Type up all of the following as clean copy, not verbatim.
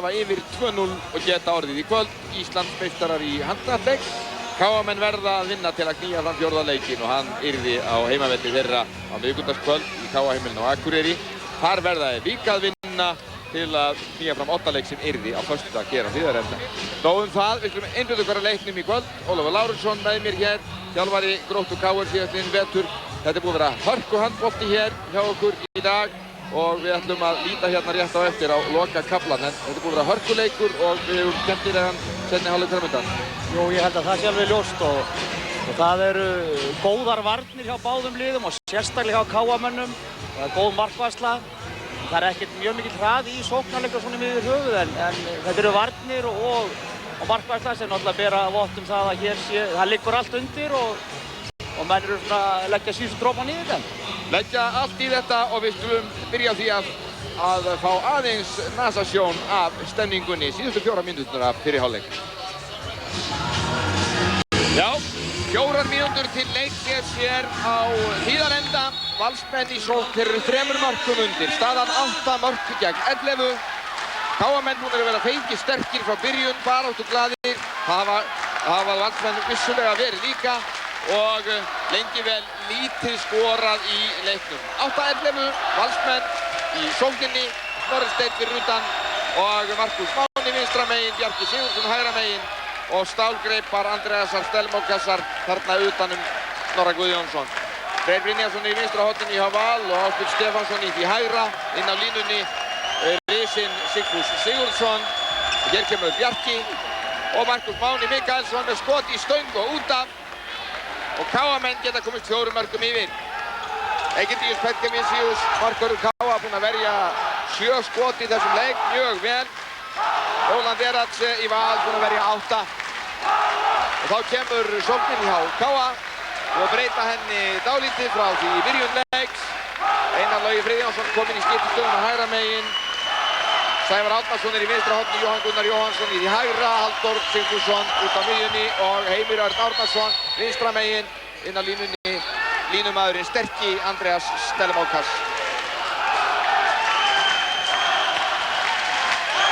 hafa yfir 2-0 og geta orðið í kvöld Íslandsmeistarar í handknattleik. KA-menn verða að vinna til að knýja fram fjórða leikinn og hann yrði á heimavelli þeirra á miðvikudagskvöld í KA-heimilinu á Akureyri. Þar verða þeir líka að vinna til að knýja fram 8 leik sem yrði á föstudag hér á Hlíðarenda. Nóg það, við skulum einblína okkar að leiknum í kvöld. Ólafur Lárusson með mér hér, þjálfari Gróttu KR síðastliðinn vetur. Þetta er búið að vera hörkuhandbolti hér hjá okkur í dag og við ætlum að líta hérna rétt á eftir á lokakaflann. En þetta er búið að vera hörkuleikur og við hefum skemmtilegan seinni hálfleik framundan. Jú, ég held að það sé alveg ljóst og það eru góðar varnir hjá báðum liðum og sérstaklega hjá KA-mönnum. Það er góð markvarsla. Það er ekkert mjög mikill hraði í sóknarleika svona yfir höfuð en þetta eru varnir og markvarsla sem náttúrulega bera vott það að hér sé, það liggur allt undir og menn eru svona að leggja síðustu dropan í þetta. Leggja allt í þetta og við skulum byrja á því að fá aðeins nasasjón af stemningunni síðustu 4 mínúturnar af fyrri hálfleik. Já, 4 mínútur til leiks hér á Hlíðarenda. Valsmenn í sókn, þeir eru 3 mörkum undir. Staðan 8 mörk gegn 11. KA-menn búin að vera fengi sterkir frá byrjun, baráttu glaðir. Það hafa Valsmenn vissulega verið líka og lengi vel lítið skorað í leiknum. 8-11, Valsmenn í sókninni, Snorri Steinn fyrir utan og Markus Máni vinstra megin, Bjarki Sigurðsson hægra megin og stálgreipar Andreasar Stelmókassar þarna utanum Snorra Guðjónsson. Freyr Brynjarsson í vinstra horninu hjá Val og Ásbjörn Stefánsson í því hægra. Inn á línunni risinn Sigfús Sigurðsson. Hér kemur Bjarki og Markus Máni Mikaelsson með skot í stöng og út af. Og KA-menn geta komist 4 mörkum yfir. Egidíus Petkevičius, markvörður KA, búinn að verja 7 skot í þessum leik, mjög vel. Róland Erats í Val, búinn að verja 8. Og þá kemur sóknin hjá KA og breyta henni dálítið frá því í byrjun leiks. Einar Logi Friðjónsson kominn í skiptistöðuna hægra megin. Sævar Árnason í vinstra horni, Jóhann Gunnar Jóhannsson í því hægra, Halldór Sigfússon út á miðjunni og Heimir Örn Árnason vinstra megin. Inn á línunni línumaðurinn sterki Andreas Stelmókass.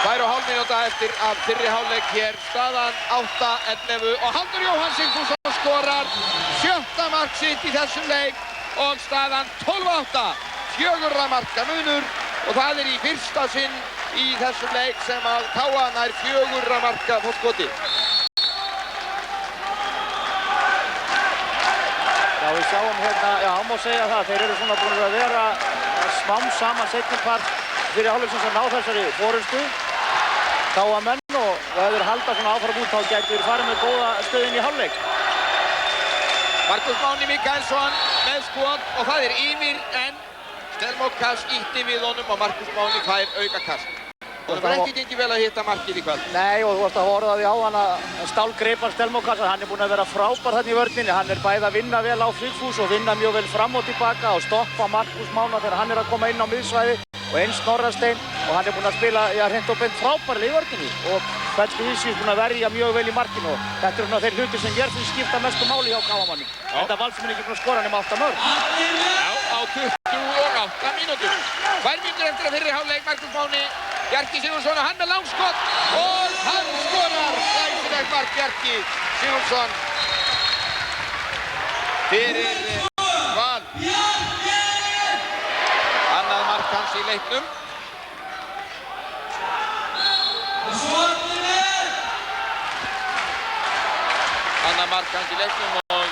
2,5 mínúta eftir af fyrri hálfleik hér. Staðan 8-11 og Halldór Jóhann Sigfússon skorar 7. mark sitt í þessum leik og staðan 12-8. 4 marka munur og það er í fyrsta sinn í þessum leik sem að KA nær 4 marka fótskoti. Já, við sjáum hérna, já, má segja það, þeir eru svona búin að vera smám saman seinnipart fyrir hálfleiksins að ná þessari forystu. KA-menn og ef þeir halda svona áfram út þá gætu þeir farið með góða stöðin í hálfleik. Markus Máni Mikaelsson með skot og það er yfir en Stelmókass ýtti við honum og Markus Máni fær aukakast. Það var ekki gengið vel að hitta markið í kvöld. Nei, og þú varst að horfa því á hann að stálgreipar Stelmókass, hann er búinn að vera frábær þarna í vörninni. Hann er bæði að vinna vel á Sigfús og vinna mjög vel fram og tilbaka og stoppa Markus Mána þegar hann er að koma inn á miðsvæði og eins Snorra Steinn og hann er búinn að spila hreint og beint frábærlega í vörninni og Petkevičius búinn að verja mjög vel í markinu og þetta eru þeir hlutir sem gerð sem skipta mestu máli hjá KA-mannum. Þetta Valsmenn ekki búinn að skora nema 8 mörk. Já, á 28 mínútur. 2 mínútur eftir að fyrri hálfleik Markus Máni. Bjarki Sigurðsson og hann með langskott og hann skorar! Glæsilegt mark Bjarki Sigurðsson fyrir Val. Annað mark hans í leiknum. Annað mark hans í leiknum og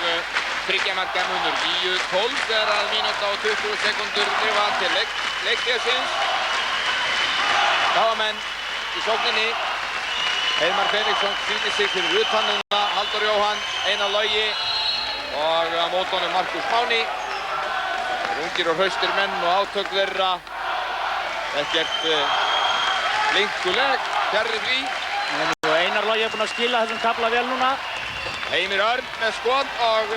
3 marka munur. 9-12 þegar að mínúta og 20 sekundur lifa til leiktíðasins. KA-menn í sókninni. Heiðmar Felixson sýnir sig fyrir utanuna. Halldór Jóhann, Einar Logi og á mótunum Markus Máni. Ungir og hraustir menn og átök þeirra. Ekkert linkuleg, fjarri því. Og Einar Logi er búinn að skila þessum kafla vel núna. Heimir Örn með skot og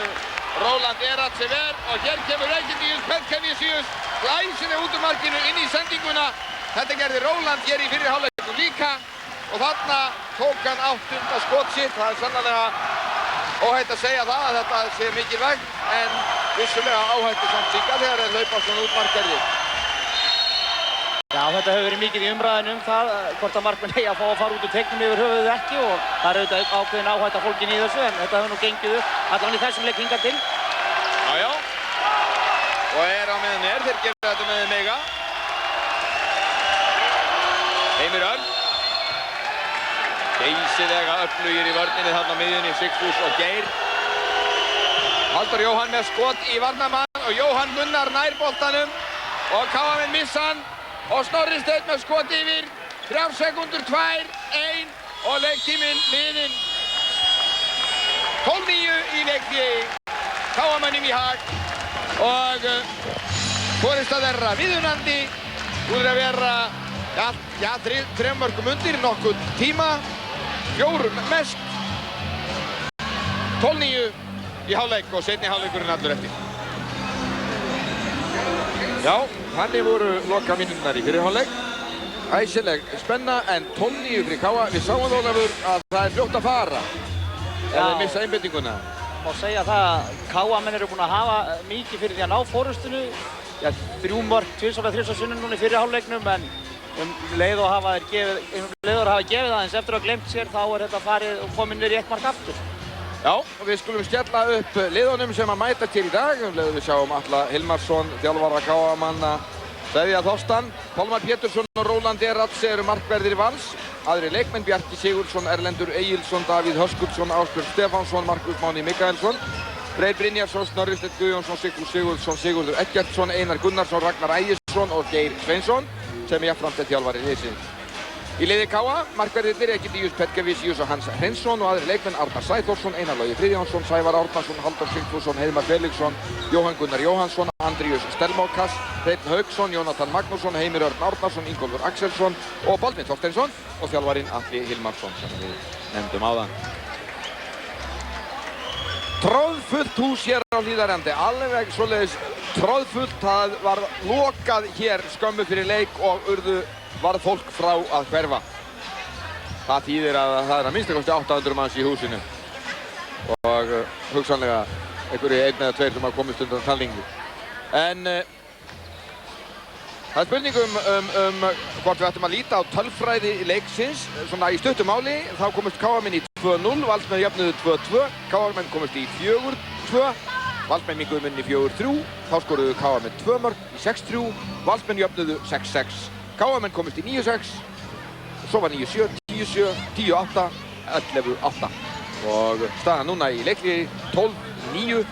Róland Erats er verð og hér kemur Egidíus Petkevičius glæsileg út úr markinu inn í sendinguna. Þetta gerði Róland hér í fyrri hálfleikum líka og þarna tók hann 8. skot sitt. Það er sannarlega óhætt að segja það að þetta sé mikilvægt en vissulega áhættu samt líka þegar þeir hlaupa svona út markverðir. Já, þetta hefur verið mikið í umræðinu það hvort að markmenn eigi að fá að fara út úr teignum yfir höfuðið ekki og það er auðvitað ákveðin áhætta fólkin í þessu en þetta hefur nú gengið upp allan í þessum leik hingað til. Já. Og á meðan þeir gera þetta með mega. Heimir Örn. Geysilega öflugir í vörninni þarna á miðjunni, Sigfús og Geir. Halldór Jóhann með skot í varnarmann og Jóhann Gunnar nær boltanum og KM missa hann og Snorri Steinn með skot yfir. 3 sekúndur, 2, 1 og leiktíminn liðinn. 12-9 í leiktíði. KM-mönnum í hag og forysta þeirra viðunandi. Búið að vera 3 mörkum undir nokkuð tíma. 4 mest. 12-9 í hálfleik og seinni hálfleikurinn allur eftir. Já, þannig voru lokamínúturnar í fyrri hálfleik. Æsileg spenna en 12-9 fyrir KA. Við sáum það, Ólafur, að það er fljótt að fara ef þeir missa einbeitinguna. Má segja það að KA-menn eru búin að hafa mikið fyrir því að ná forystinu. 3 mörk, 2 sinnum núna í fyrri hálfleiknum en leið og hafa gefið aðeins eftir að glemt sér þá er þetta farið og komið niður í 1 mark aftur. Já, og við skulum skella upp liðunum sem að mætast hér í dag. Við sjáum Atla Hilmarsson, þjálfara KA-manna, Sveðja Þorstan, Pálmar Pétursson og Róland Ratse eru markverðir Vals. Aðri leikmenn Bjarki Sigurðsson, Erlendur Egilsson, Davíð Höskuldsson, Ásbjörn Stefánsson, Markus Máni Mikaelsson, Freyr Brynjarsson, Snorri Steinn Guðjónsson, Sigfús Sigurðsson, Sigurður Eggertsson, Einar Gunnarsson, Ragnar Ægisson og Geir Sveinsson sem jafnframt er þjálfari liðsins. Í liði KA, markverðirnir Egidíus Petkevísius og Hans Hreinsson og aðri leikmenn Arnar Sæþórsson, Einar Logi Friðjónsson, Sævar Árnason, Halldór Sigfússon, Heiðmar Felixson, Jóhann Gunnar Jóhannsson, Andríus Stelmókas, Hreinn Hauksson, Jónatan Magnússon, Heimir Örn Árnason, Ingólfur Axelsson og Baldvin Þorsteinsson og þjálfarinn Atli Hilmarsson sem við nefndum áðan. Troðfullt hús hér á Hlíðarendi, alveg svoleiðis troðfullt. Það var lokað hér skömmu fyrir leik og varð fólk frá að hverfa. Það þýðir að það er að minnsta kosti 800 manns í húsinu og hugsanlega einhverju 1 eða 2 sem hafa komist undan talningu. En það er spurning hvort við ættum að líta á tölfræði leiksins. Svona í stuttu máli þá komist KA-menn í 2-0, Valsmenn jöfnuðu 2-2, KA-menn komist í 4-2, Valsmenn minnkuðu munn í 4-3, þá skoruðu KA-menn 2 mörk í 6-3, Valsmenn jöfnuðu 6-6. KA-menn komist í 9-6, svo var 9-7, 10-7, 10-8, 11-8 og staðan núna í leikliði 12-9,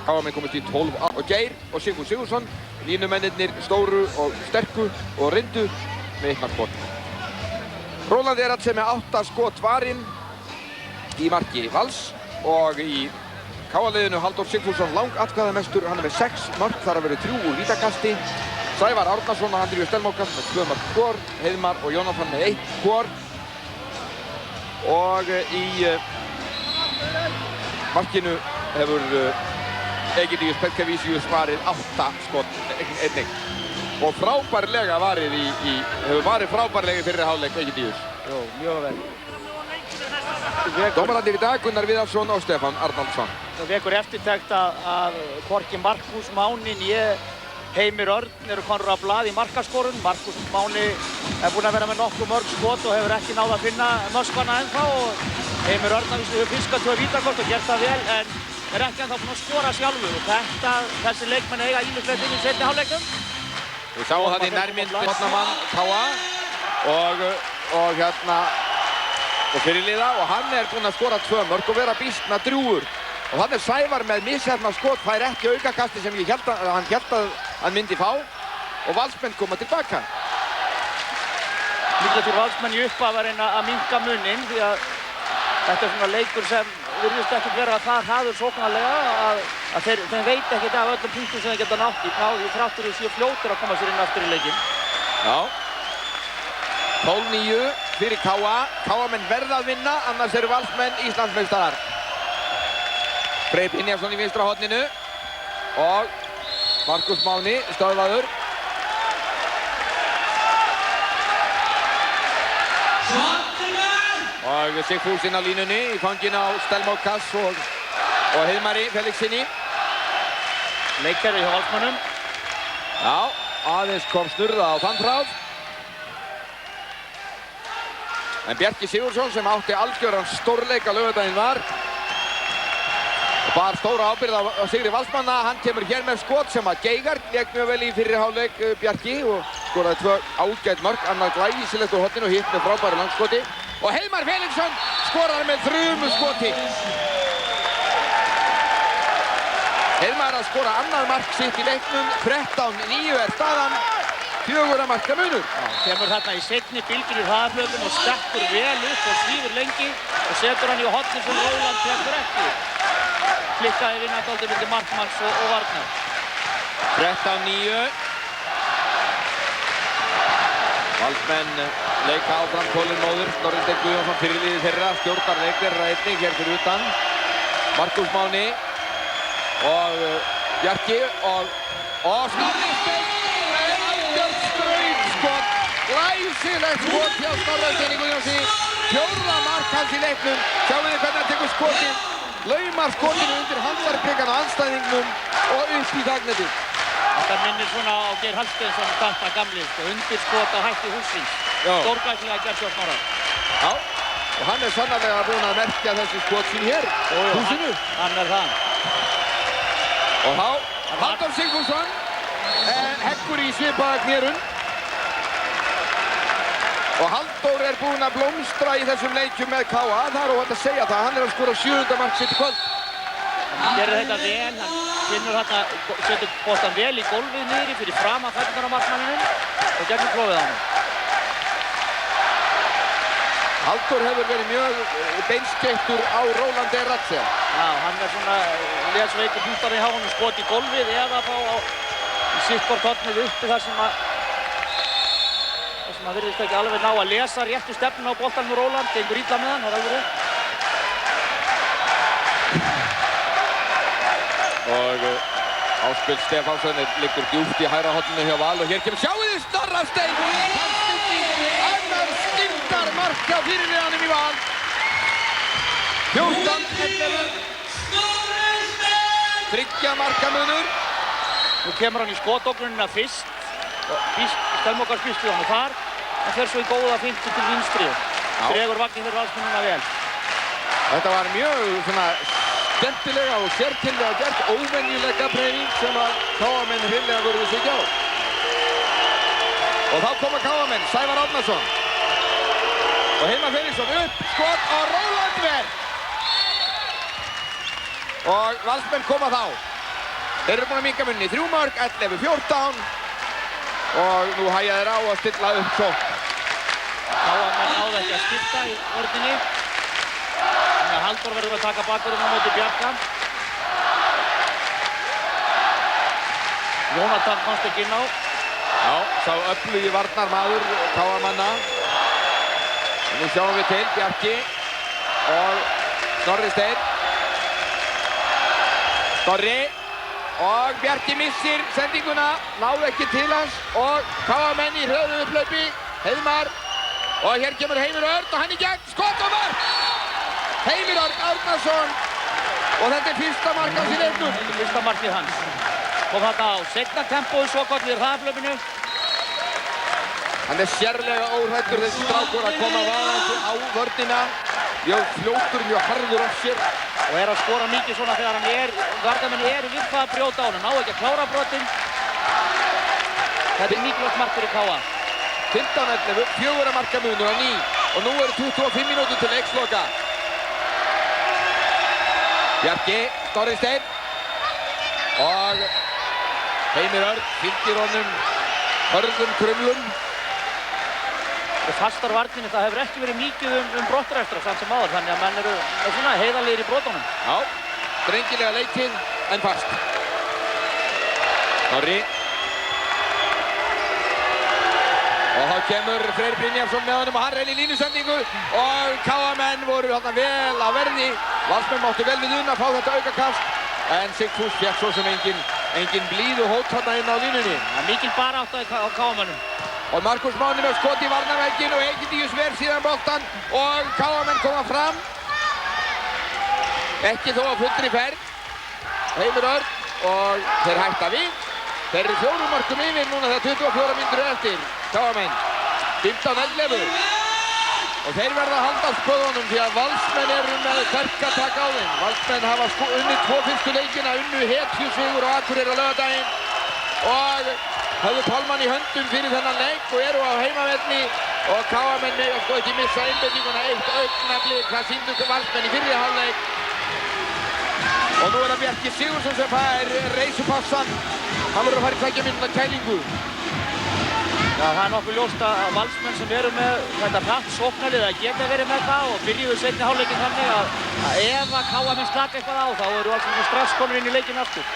KA-menn komist í 12-8 og Geir og Sigfús Sigurðsson, línumennirnir stóru og sterku og reyndu með 1 mark hvor. Róland Ratse með 8 skot varinn í marki Vals og í KA-liðinu Halldór Sigfússon langatkvæðamestur, hann er með 6 mörk, þar að verið 3 úr vítakasti. Sævar Árnason og Andríus Stelmókas með 2 mörk hvor, Heiðmar og Jónatan með 1 hvor og í markinu hefur Egidíus Petkevísius varið 8 skot einnig og frábærlega hefur varið frábærlega í fyrri hálfleik Egidíus. Jó, mjög vel. Dómararnir í dag Gunnar Viðarsson og Stefán Arnaldsson. Það vekur eftirtekt að hvorki Markus Máni né Heimir Örn eru konur á blað í markaskorun. Markus Máni er búinn að vera með nokkuð mörg skot og hefur ekki náð að finna möskvana ennþá og Heimir Örn hefur fiskað 2 vítakort og gert það vel en er ekki ennþá búinn að skora sjálfur og þessi leikmenn eiga ýmislegt inn í seinni hálfleiknum. Við sáum það í nærmynd hotnamann KA og fyrirliða og hann er búinn að skora 2 mörk og vera býstna drjúgur. Og þannig er Sævar með misheppnað skot, fær ekki aukakasti sem hann hélt að hann myndi fá og Valsmenn koma tilbaka. Líklega fyrir Valsmenn í upphafi að reyna að minnka muninn því að þetta er svona leikur sem virðist ekkert vera það hraður sóknarlega að þeim veit ekkert af öllum punktum sem þeir geta náð í þráttur og séu fljótir að koma sér inn aftur í leikinn. Já. 12-9 fyrir KA. KA-menn verða að vinna, annars eru Valsmenn Íslandsmeistarar. Freyr Brynjarsson í vinstra horninu og Markus Máni stöðvaður. Og Sigfús inn á línunni í fangin á Stelmókas og Heiðmari Felixinni. Leikkerfi hjá Valsmönnum. Já, aðeins kom snurða á þann þráð. En Bjarki Sigurðsson sem átti algjöran stórleik á laugardaginn var og bar stóra ábyrgð á sigri Valsmanna. Hann kemur hér með skot sem að Geigard lék mjög vel í fyrri hálfleik Bjarki og skoraði 2 ágæt mörk, annað glæsilegt úr horninu og hitt með frábæru langskoti. Og Heiðmar Felixson skorar með þrumuskoti. Heiðmar að skora annað mark sitt í leiknum, 13-9 er staðan, 4 marka munur. Kemur þarna í seinni bylgjunni hraðaflötum og stekkur vel upp og svífur lengi og setur hann í hornið sem Róland tekur ekki. Klikkaði vinnandóldi milli markmanns og varnar. 13-9. Valsmenn leika áfram þolinmóðir. Snorri Steinn Guðjónsson fyrirliði þeirra, stjórnar leik þeirra einnig hér fyrir utan. Markús Máni og Bjarki og Snorri Steinn með algjört skrautskot. Glæsilegt skot hjá Snorra Steini Guðjónssoni. 4. mark hans í leiknum. Sjáum við hvernig hann tekur skotið. Laumar skotinu undir handarkrikana á andstæðingnum og upp í þagnetið. Þetta minnir svona á Geir Hallsteinsson Datta gamli, undir skot á hætti hússins. Stórglæsilega gert hjá Snorra. Já, og hann er sannarlega búinn að merkja þessi skot sín hér, húsinu. Hann er það. Og þá, Halldór Sigfússon heggur í svipaða knérun. Og Halldór er búinn að blómstra í þessum leikjum með KA. Það er óhætt að segja það. Hann er að skora 7. mark sitt í kvöld. Hann gerir þetta vel. Hann finnur þarna, setur boltan vel í gólfið niðri fyrir fram að fæturnar á markmanninum og gegnum klófið á hann. Halldór hefur verið mjög beinskeyttur á Róland Ratze. Já, hann er svona lesveikur hústar í háanum, skot í gólfið eða fá í sittbort hornið uppi þar sem að virðist ekki alveg ná að lesa réttu stefnuna á boltanum Róland, gengur illa með hann, það er alveg rétt. Og Ásbjörn Stefánsson liggur djúpt í hægra horninu hjá Val og hér kemur, sjáu þið, Snorra Steinn! Annar snilldarmark hjá fyrirliðanum í Val. 14-11. 3 marka munur. Nú kemur hann í skotóknunina fyrst. Stelmokar fyrst við hann og þar. Hann fer svo í góða 50 til vinstri. Dregur vagninn fyrir Valsmennina vel. Þetta var mjög svona skemmtilega og sérkennilega gert, óvenjulega hreyfing sem að KA-menn hreinlega voru sig ekki á. Og þá koma KA-menn, Sævar Árnason. Og Heiðmar Felixson upp, skot og Róland vel. Og Valsmenn koma þá. Þeir eru búin að minnka munni 3 mörk, 11-14. Og nú hægja þeir á að stilla upp svo. KA-menn náðu ekki að skipta í vörninni. Þannig að Halldór verður að taka bakverðina á móti Bjarka. Jónatan komst ekki inn á. Já, sá öflugi varnarmaður KA-manna. Nú sjáum við til Bjarki og Snorri Steinn. Snorri og Bjarki missir sendinguna, náðu ekki til hans og KA-menn í hröðu upplaupi. Heiðmar og hér kemur Heimir Örn og hann í gegn, skot og mark! Heimir Örn Árnason og þetta er fyrsta mark hans í leiknum. Þetta er fyrsta markið hans. Kom þarna á seinna tempói svo gott við hraðaflaupinu. Hann er sérlega óhræddur þessi strákur að koma vaðandi á vörnina. Mjög fljótur, mjög harður af sér. Og er að skora mikið svona þegar varnarmenn eru við það að brjóta á hann. Ná ekki að klára brotin. Þetta er mikilvægt mark fyrir KA. 15-11, 4 marka munur á ný. Og nú eru 25 mínútur til leiksloka. Bjarki, Snorri Steinn. Og Heimir Örn fylgir honum hörðum krumlum. Og fastar varninni, það hefur ekki verið mikið brottrækstra samt sem áður, þannig að menn eru svona heiðarlegir í brotunum. Já, drengilega leikið en fast. Snorri. Og þá kemur Freyr Brynjarsson með honum og hann reynir línusendingu og KA-menn voru þarna vel að verði. Valsmenn máttu vel við unna að fá þetta aukakast en Sigfús fékk svo sem engin blíðu hót þarna inn á línunni. Það er mikil barátta á KA-mennum. Og Markús Máni með skot í varnarvegginn og Egidíus ver síðan boltan og KA-menn koma fram. Ekki þó á fullri ferð. Heimir Örn og þeir hætta við. Þeir eru 4 mörkum yfir núna þegar 24 mínútur eftir. KA-menn 15-11. Og þeir verða að halda spöðunum því að Valsmenn eru með sterkatak á þeim. Valsmenn hafa unnið 2 fyrstu leikina, unnu hetjusigur á Akureyri á laugardaginn og höfðu pálmann í höndum fyrir þennan leik og eru á heimavelli og KA-menn mega sko ekki missa einbeitinguna eitt augnablik. Það sýndu Valsmenn í fyrri hálfleik. Og nú er það Bjarki Sigurðsson sem fær reisupassan. Hann verður að fara í 2 mínútna kælingu. Já, það er nokkuð ljóst að Valsmenn sem eru með þetta hratt sóknarlið að geta verið með það og byrjuðu seinni hálfleikinn þannig að ef að KA-menn slaka eitthvað á þá eru Valsmenn strax konur inn í leikinn aftur.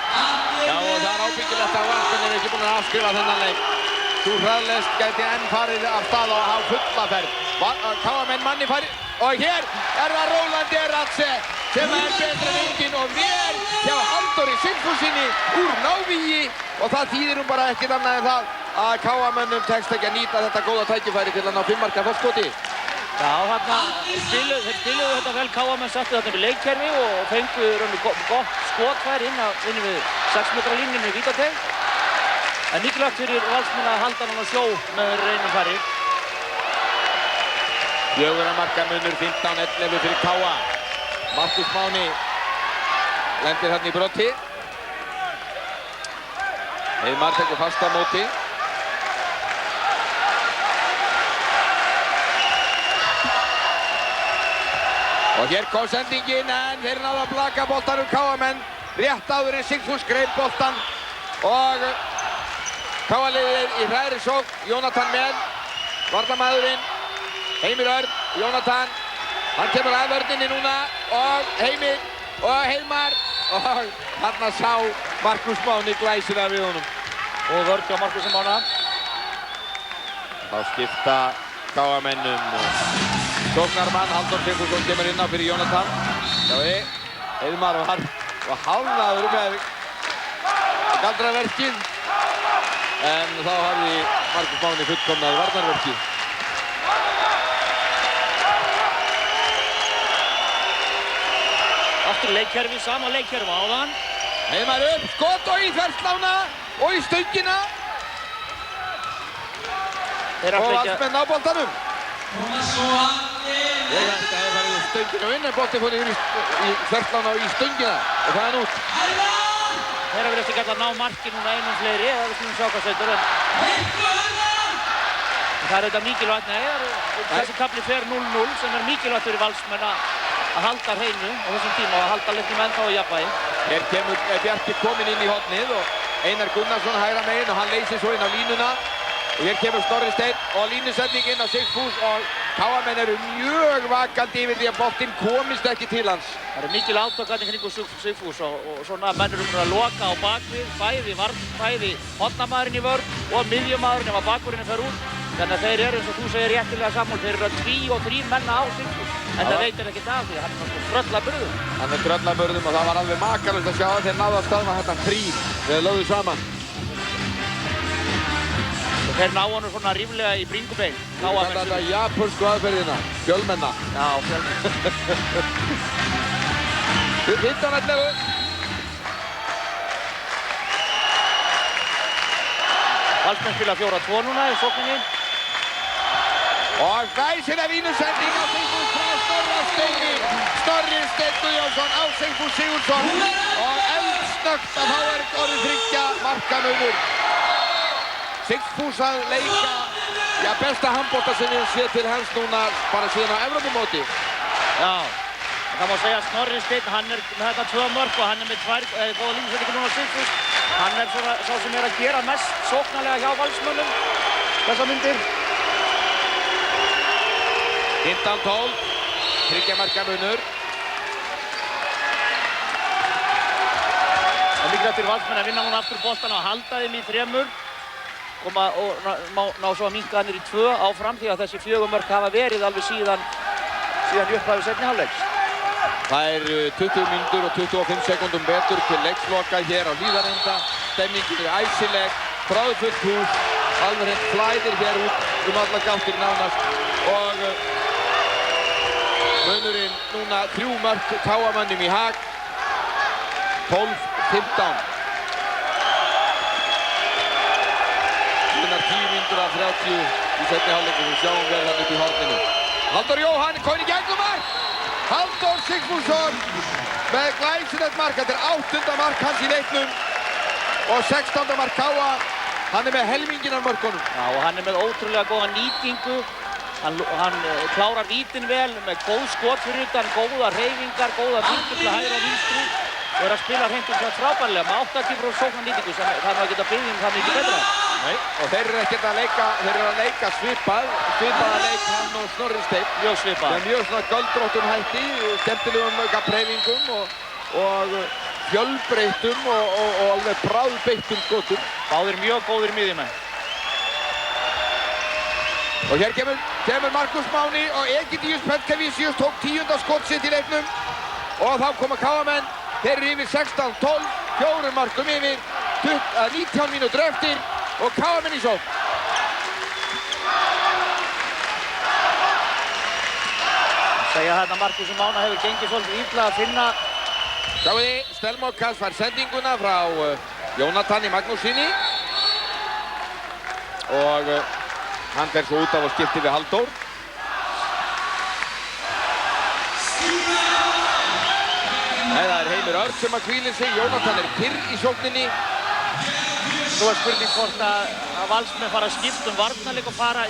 Já, og það er ábyggilegt að Valsmenn eru ekki búin að afskrifa þennan leik. Sú hraðlest gæti enn farið af stað og hafa fulla ferð. KA-menn manni farið og hér er það Róland Eratse sem er betur en enginn og ver hjá Halldóri Sigfússyni úr návígi og það þýðir bara ekkert annað en það að KA-mönnum tekst ekki að nýta þetta góða tækifæri til að ná 5 marka forskoti. Já, þarna þeir spiluðu þetta vel, KA-menn settu þetta með leikkerfi og fengu gott skotfæri inn við 6 metra línunni í vítateig. En mikilvægt fyrir Valsmenn að halda hann á sjó með reynum færi. 4 marka munur 15-11 fyrir KA. Markus Máni lendir hérna í brotti. Heimar tekur fast á móti. Og hér kom sendingin en þeir náðu að blaka boltanum KA-menn. Rétt áður en Sigfús greip boltan og KA-liðið í hræðri sókn. Jónatan með, varnarmaðurinn, Heimir Örn, Jónatan. Hann kemur að vörninni núna og Heimir og Heimar og þarna sá Markus Máni glæsilega við honum. Og vörn hjá Markusi Mána. Þá skipta KA-mennum sóknarmann, Halldór Sigfússon kemur inn á fyrir Jónatan. Sjáðu, Heimar var hálfnaður með galdraverkið en þá hafði Markus Máni fullkomnað varnarverkið. Aftur leikkerfi, sama leikkerfi áðan. Heimar upp, skot og í þverslána og í stöngina. Og Valsmenn á boltanum. Ég held að það hefði farið í stöngina og inn en boltinn fór í þverslána og í stöngina og það er út. Þeirra verðist ekki alltaf ná marki núna einum fleiri, það er svona sjákasveitur en það er auðvitað mikilvægt, þessi kafli fer 0-0 sem er mikilvægt fyrir Valsmenn að halda hreinu á þessum tíma og að halda leiknum ennþá í jafnvægi. Hér kemur Bjarki kominn inn í hornið og Einar Gunnarsson hægra megin og hann leysir svo inn á línuna. Og hér kemur Snorri Steinn og línusendinginn á Sigfús og KA-menn eru mjög vakandi yfir því að boltinn komist ekki til hans. Það er mikil átök kringum Sigfús og svona menn eru að loka á bakvið, bæði hornamaðurinn í vörn og miðjumaðurinn ef að bakvörðurinn fer út. Þannig að þeir eru eins og þú segir réttilega saman, þeir eru að 2 og 3 menna á Sigfús. En það veitir ekkert af því, hann er svona tröllaburðum. Hann er tröllaburðum og það var alveg makalegt að sjá að þeir náðu að stöðva þetta þrír þegar þeir lögðu saman. Og þeir ná hann svona ríflega í bringubein. Þú kallar þetta japönsku aðferðina, fjölmenna. Já, fjölmenna. 15-11. Valsmenn spila 4-2 núna í sókninni. Og glæsileg línusending á Sigfús frá Snorra Steini. Snorri Steinn Guðjónsson á Sigfús Sigurðsson. Og eldsnöggt að þá er orðið 3 marka munur. Sigfús að leika besta handbolta sem ég sé til hans núna bara síðan á Evrópumóti. Já, það má segja að Snorri Steinn, hann er með þetta 2 mörk og hann er með 2 góða línusendingar núna á Sigfús. Hann er svona sá sem er að gera mest sóknarlega hjá Valsmönnum þessa myndir. 15-12, 3 marka munur. Það er mikilvægt fyrir Valsmenn að vinna núna aftur boltana og halda þeim í 3. Koma og ná svo að minnka hann í 2 áfram því að þessi 4 mörk hafa verið alveg síðan í upphafi seinni hálfleiks. Það er 20 mínútur og 25 sekúndum betur til leiksloka hér á Hlíðarenda. Stemmingin er æsileg, þráðfullt hús, alveg hreint flæðir hér út alla gáttir nánast og munurinn núna 3 mörk KA-mönnum í hag, 12-15. Síðan 10 mínútur af 30 í seinni hálfleikum og sjáum við hann upp í horninu. Halldór Jóhann kominn í gegnum mark. Halldór Sigfússon með glæsilegt mark. Þetta er 8. mark hans í leiknum og 16. mark Káa. Hann er með helminginn af mörkunum. Já, og hann er með ótrúlega góða nýtingu. Hann klárar vítin vel með góð skot fyrir utan, góða hreyfingar, góða vindu til hægri og vinstri. Og er að spila hreint og slett frábærlega með 80% sóknarnýtingu sem það er að geta byggðið um það mikið betra. Nei, og þeir eru ekkert að leika, svipaða leik hann og Snorri Steinn. Mjög svipað. Með mjög svona göldróttum hætti, skemmtilegum hreyfingum og fjölbreyttum og alveg bráðbeittum skotum. Báðir mjög góðir miðjumenn. Og hér kemur Markus Máni og Egidíus Petkavicius tók 10. skot sitt í leiknum. Og þá koma Káamenn, þeir eru yfir 16-12, 4 markum yfir, 19 mínútur eftir og Káamenn í sókn. Segja þetta Markus Mána hefur gengið svolítið illa að finna. Sjáu þið, Stelmokas fær sendinguna frá Jónatani Magnúsinni og hann fer svo út af og skiptir við Halldór. Nei, það er Heimir Örn sem að hvílir sig, Jónatan er kyrr í sókninni. Nú er spurning hvort að Valsmenn fara að skipta varnarleik og fara í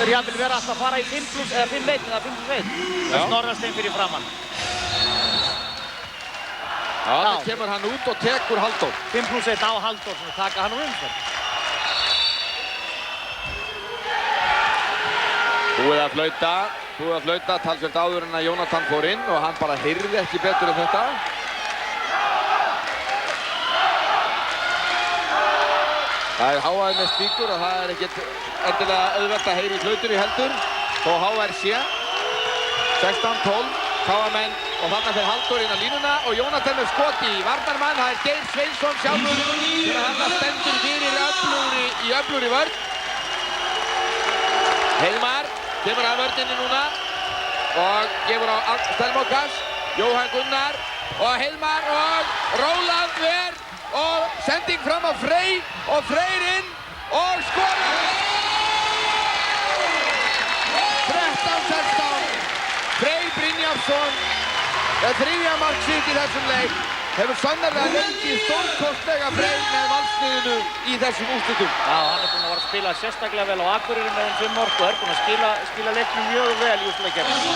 jafnvel vera alltaf að fara í 5+1 eða 5+1 eða 5+1. Það er Snorrasteinn fyrir framann. Já, það kemur hann út og tekur Halldór. 5+1 á Halldór sem taka hann úr umferð. Búið að flauta talsvert áður en að Jónatan fór inn og hann bara heyrði ekki betur en þetta. Það er HR með spíkur og það er ekkert endilega auðvelt að heyra í flautunni heldur. Þó HR sé. 16-12, Káamenn og þarna fer Halldór inn á línuna og Jónatan með skot í varnarmann. Það er Geir Sveinsson sjálfur sem þarna stendur fyrir í öflugri vörn. Heiðmar kemur að vörninni núna og gefur á Stelmokas, Jóhann Gunnar og Heiðmar og Róland ver og sending fram á Frey og Freyr inn og skorar! 13-16, Freyr Brynjólfsson er 3. mark sitt í þessum leik. Hefur sannarlega leikið stórkostlega Freyr með Valsliðinu í þessum úrslitum. Já, hann er búinn að vera að spila sérstaklega vel á Akureyri með 5 mörk og er búinn að spila leiknum mjög vel í úrslitakeppninni.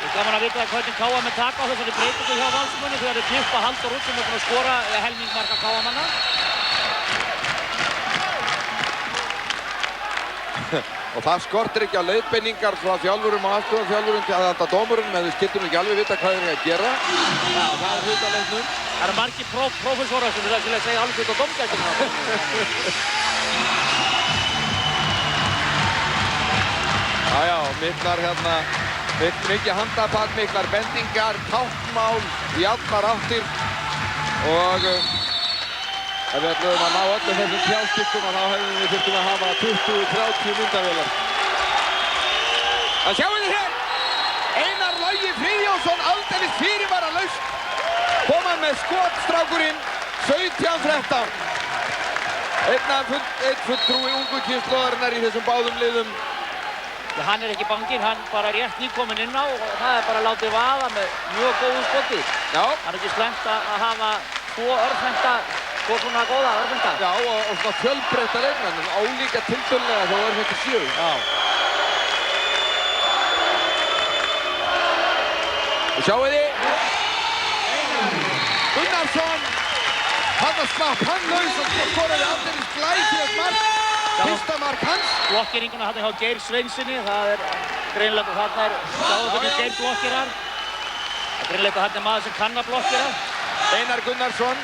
Það er gaman að vita hvernig Káamenn taka á þessari breytingu hjá Valsmönnum þegar þeir klippa Halldór út sem er búinn að skora helmingmarka Káamanna. Og það skortir ekki á leiðbeiningar frá þjálfurum og aðstoðarþjálfurum til aðalda dómurum en við skildum ekki alveg vita hvað þeir eru að gera. Já, það er hluta leiknum. Það eru margir prófessorar sem vilja segja alveg hluta á dómgæslunum. Já, miklar hérna, mikið handapall, miklar bendingar, táknmál í allar áttir og ef við ætlum að ná öllum þessum tjáskiptum þá hefðum við þurftum að hafa 20-30 myndavélar. En sjáum við hér! Einar Logi Friðjónsson aldeilis fyrirvaralaust. Kom hann með skot, strákurinn, 17-13. Einn fulltrúi ungu kynslóðarinnar í þessum báðum liðum. Ja, hann er ekki banginn, hann bara rétt nýkominn inn á og það er bara látið vaða með mjög góðu skoti. Já. Það er ekki slæmt að hafa tvo svona góða örfenda. Já, og svona fjölbreytta leikmenn, ólíka tiltölulega þó örfenda 7. Já. Og sjáu þið, Gunnarsson, hann slapp hann laus og skoraði aldeilis glæsilegt mark. Fyrsta mark hans. Blokkeringuna hann hjá Geir Sveinsinni, það er greinilegt að þarna er hvernig Geir blokkerar. Það er greinilegt að hann maður sem kann að blokkera. Einar Gunnarsson.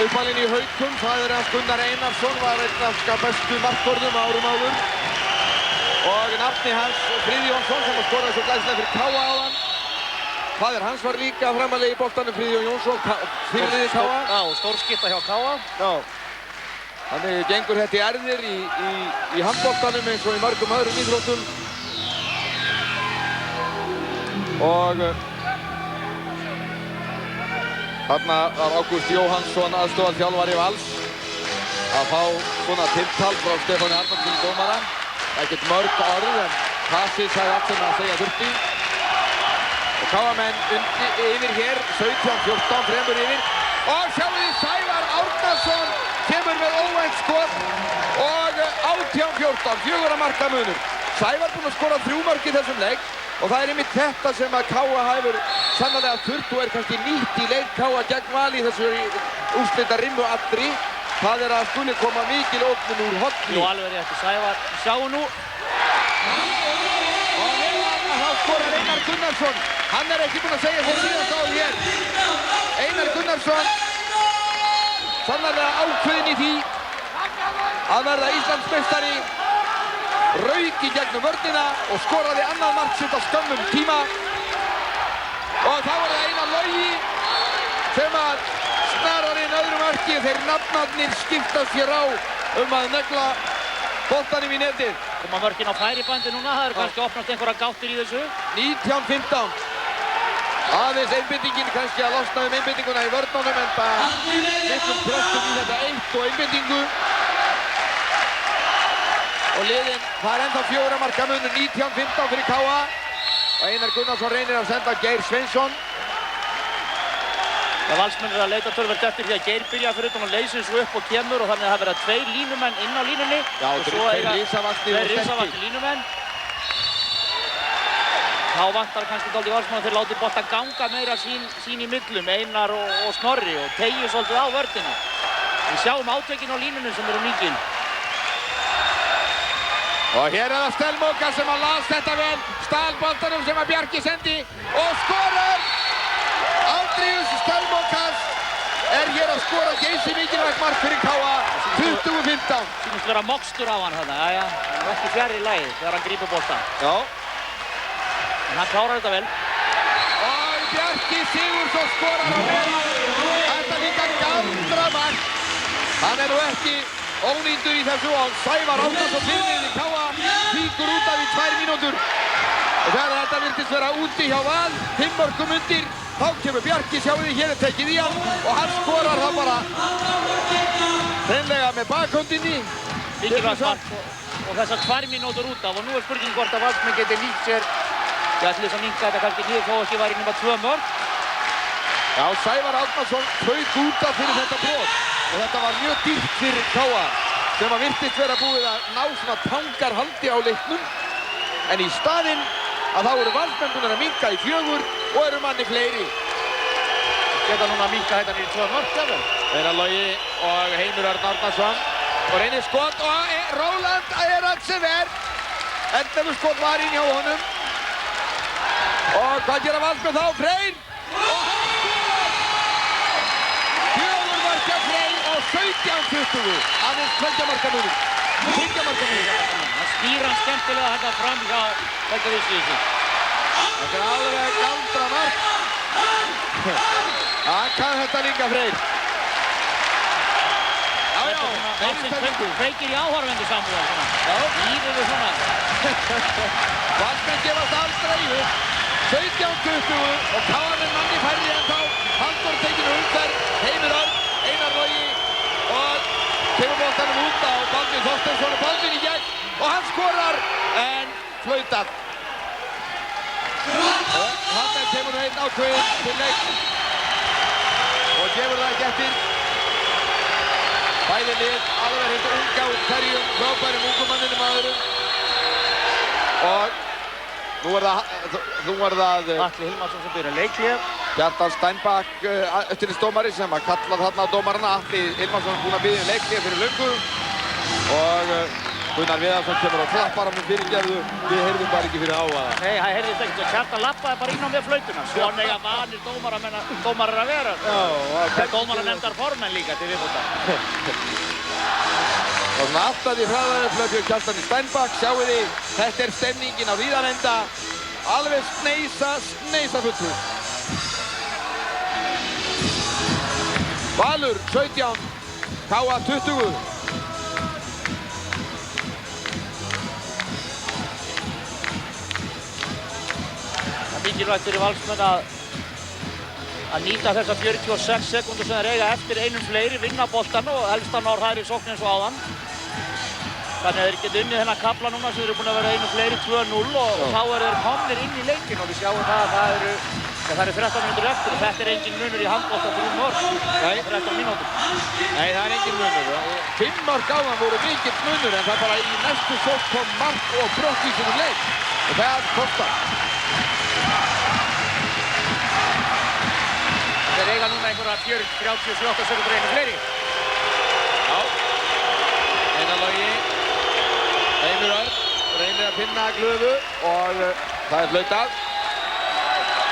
Uppalinn í Haukum, faðir hans Gunnar Einarsson var einn af bestu markvörðum árum áður. Og nafni hans Friðjónsson sem skoraði svo glæsilega fyrir Káa áðan. Faðir hans var líka framalega í boltanum Friðjón Jónsson, fyrirliði Káa. Já, stórskipta hjá Káa. Já. Þannig gengur þetta í erðir í handboltanum eins og í mörgum öðrum íþróttum. Og þarna var Ágúst Jóhannsson aðstoðarþjálfari Vals að fá svona tiltal frá Stefáni Arnaldssyni dómara. Ekkert mörg orð en Kassi sagði allt sem að segja þurfti. Og KA-menn yfir hér, 17-14, fremur yfir. Og sjáum við Sævar Árnason kemur með óvænt skot og 18-14, 4 marka munur. Sævar búinn að skora 3 mörk í þessum leik og það einmitt þetta sem að KA hefur sannarlega þurft og kannski nýtt í leik KA gegn Val í þessu úrslita rimmu allri. Það að skuli koma mikil ógn úr horni. Jú, alveg rétt. Sævar, sjáum nú. Og þá skorar Einar Gunnarsson. Hann ekki búinn að segja sér síðast áður hér. Einar Gunnarsson sannarlega ákveðinn í því að verða Íslandsmeistari. Rauk í gegnum vörnina og skoraði annað mark sitt á skömmum tíma. Og þá það Einar Logi sem að snarar inn öðru marki. Þeir nafnarnir skipta sér á að negla boltanum í netið. Koma mörkin á færibandi núna, það kannski opnast einhverja gáttir í þessu. 19-15. Aðeins einbindingin kannski að losna einbindinguna í vörnunum en bara miklum prestum í þetta eitt og einbindingu. Og liðin, það ennþá 4 marka munur, 19-15 fyrir KA. Og Einar Gunnarsson reynir að senda Geir Sveinsson. Valsmenn að leita töluvert eftir því að Geir byrja fyrir utan og leysir svo upp og kemur og þannig að það verða 2 línumenn inn á línunni. Já, og svo eiga 2 risavaxnir línumenn. Þá vantar kannski dálítið Valsmenn að þeir láti bolta ganga meira sín í millum, Einar og Snorri og teygju svolítið á vörnina. Við sjáum átökin á línunum sem eru mikil. Og hér það Stelmoka sem að las þetta vel, stal boltanum sem að Bjarki sendi og skorar! Andrius Stelmokas hér að skora geysi mikilvægt mark fyrir KA, 20-15. Sýnist vera mokstur á hann þarna, jæja, hann ekki fjær í lagi þegar hann grípur boltan. Já. En hann klárar þetta vel. Og Bjarki Sigurðsson skorar á meðan. Þetta líka galdra mark. Hann nú ekki ónýtur í þessu og Sævar Árnason fyrirliði KA fíkur út af í 2 mínútur. Og þegar þetta virtist vera úti hjá Val, 5 mörkum undir, þá kemur Bjarki, sjáum við hér tekið í hann og hann skorar það bara hreinlega með bakhöndinni. Mikilvægt mark og þessar 2 mínútur út af og nú spurning hvort að Valsmenn geti nýtt sér til þess að minnka þetta kannski niður þó ekki væri nema 2 mörk. Já, Sævar Árnason fauk út af fyrir þetta brot og þetta var mjög dýrt fyrir KA sem að virtist vera búið að ná svona tangarhaldi á leiknum en í staðinn að þá eru Valsmenn búin að minnka í 4 og eru manni fleiri. Geta núna að minnka þetta niður í 2 mörk, jafnvel. Einar Logi og Heimir Örn Árnason og reynir skot og Róland Eransever 11 skot var inn hjá honum og hvað gera Valsmenn þá? Freyr! Og hann skorar! 4 marka Freyr og 17-20. Aðeins 20 marka munur. 20 marka munur. Það stýr hann skemmtilega þetta fram hjá Helgavík. Þetta alveg galdra mark. Hann kann þetta líka Freyr. Já, Feykir í áhorfendu sambúðar svona. Já. Íður við svona. Valsmenn gefast aldrei upp. 17-20 og KA-menn manni færri en þá. Halldór tekinn umferð. Heimir Örn, Einar Logi og kemur boltanum út á Baldvin Þorsteinsson og Baldvin í gegn og hann skorar en flautað. Og hann kemur einn ákveðinn til leik og gefur það ekki eftir. Bæði lið alveg heitur unga úr hverjum frábærum ungumanninu maðurum og nú er það Atli Hilmarsson sem byrjar leikhlé. Kjartan Steinbach eftirlitsdómari sem að kalla þarna á dómarana. Atli Hilmarsson búinn að biðja leikhlé fyrir löngu og Gunnar Viðarsson kemur og klappar hann fyrirgefðu. Við heyrðum bara ekki fyrir áaða. Nei, það heyrðist ekkert og Kjartan lappaði bara inn á með flautuna. Svona eiga vanir dómarar að vera. Já, og dómarar nefndar formenn líka til viðbótar. Og svona alltaf í hraðari flöfjur Kjartan Steinbach. Sjáu þið, þetta er stemningin á Hlíðarenda. Alveg sneisa fullur. Valur 17, KA 20. Mikilvægt fyrir Valsmenn að að nýta þessa 46 sekúndur sem þeir eiga eftir einum fleiri, vinna boltan og helst að ná hraðri sókn eins og áðan. Þannig að þeir geta unnið þennan kafla núna sem þeir eru búin að vera einum fleiri 2-0 og þá eru þeir komnir inn í leikinn og við sjáum það að það eru 13 mínútur eftir og þetta er engin munur í handbolta 3 mörk. Nei. 13 mínútur. Nei, það er engin munur. 5 mörk áðan voru mikill munur en það bara í næstu sókn kom mark og brottvísun í leik. Og það kostar. Þeir eiga núna einhverja 38 sekundur einu fleiri. Já. Einar Logi. Heimir Örn reynir að finna Glöfu og það er flautað.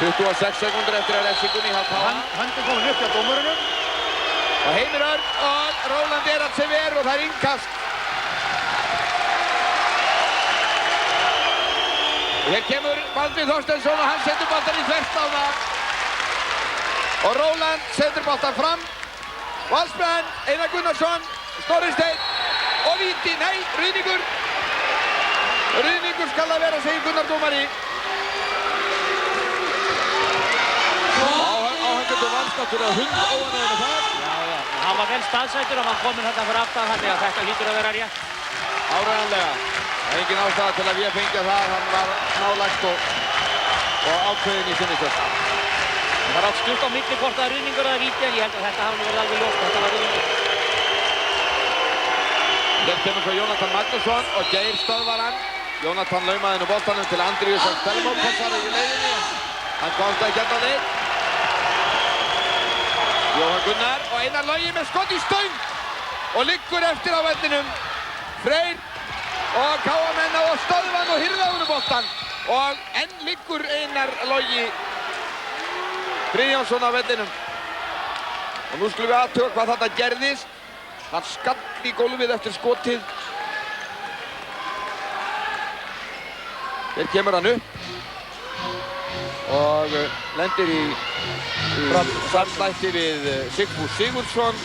26 sekundur eftir að refsingunni hjá Káa. Höndin komin upp hjá dómurunum. Og Heimir Örn og Róland Eratsever og það er innkast. Og hér kemur Baldvin Þorsteinsson og hann setur boltan í þverslána. Og Róland setur boltan fram. Valsmenn, Einar Gunnarsson, Snorri Steinn og víti, nei, Ruðningur. Ruðningur skal það vera, segir Gunnar dómari. Áhengjöndur Vals náttúrulega hundóanægði með það. Já. Hann var vel staðsætur og hann kominn þarna fyrir aftan þannig að þetta hlýtur að vera rétt. Áreiðanlega. Það er engin ástæða til að við fengja það. Hann var nálægt og ákveðinn í sinni stöð. Það var átt stutt á milli hvort það er Ruðningur eða víti en ég held að þetta hafi nú verið alveg ljóst. Þetta var Ruðningur. Hér kemur svo Jónatan Magnússon og Geir stöðvar hann. Jónatan laumaði nú boltanum til Andriusar Stelmó, passar í leiðinni. Hann komst ekki hérna á neitt. Jóhann Gunnar og Einar Logi með skot í stöng og liggur eftir á vellinum. Freyr og Káamenn á að stöðva hann og hirða honum boltan. Og enn liggur Einar Logi Brynjálsson á vellinum. Og nú skulum við athuga hvað þetta gerðist. Hann skall í gólfið eftir skotið. Hér kemur hann upp og lendir í samslætti við Sigfús Sigurðsson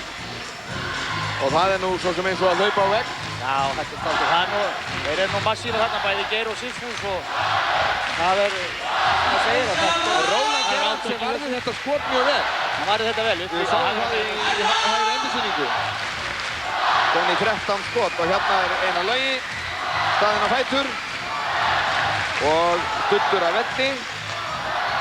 og það er nú svo sem eins og að hlaupa á vegg. Já, þetta er stáltur. Það er nú, þeir eru nú massífir þarna bæði Geir og Sigfús og það er, hvað segir það? Róland Eratsever varði þetta skot mjög vel. Hann varði þetta vel upp. Við sáum það í hægri endursýningu. Komin í 13 skot og hérna er Einar Logi, staðinn á fætur og stuttur af velli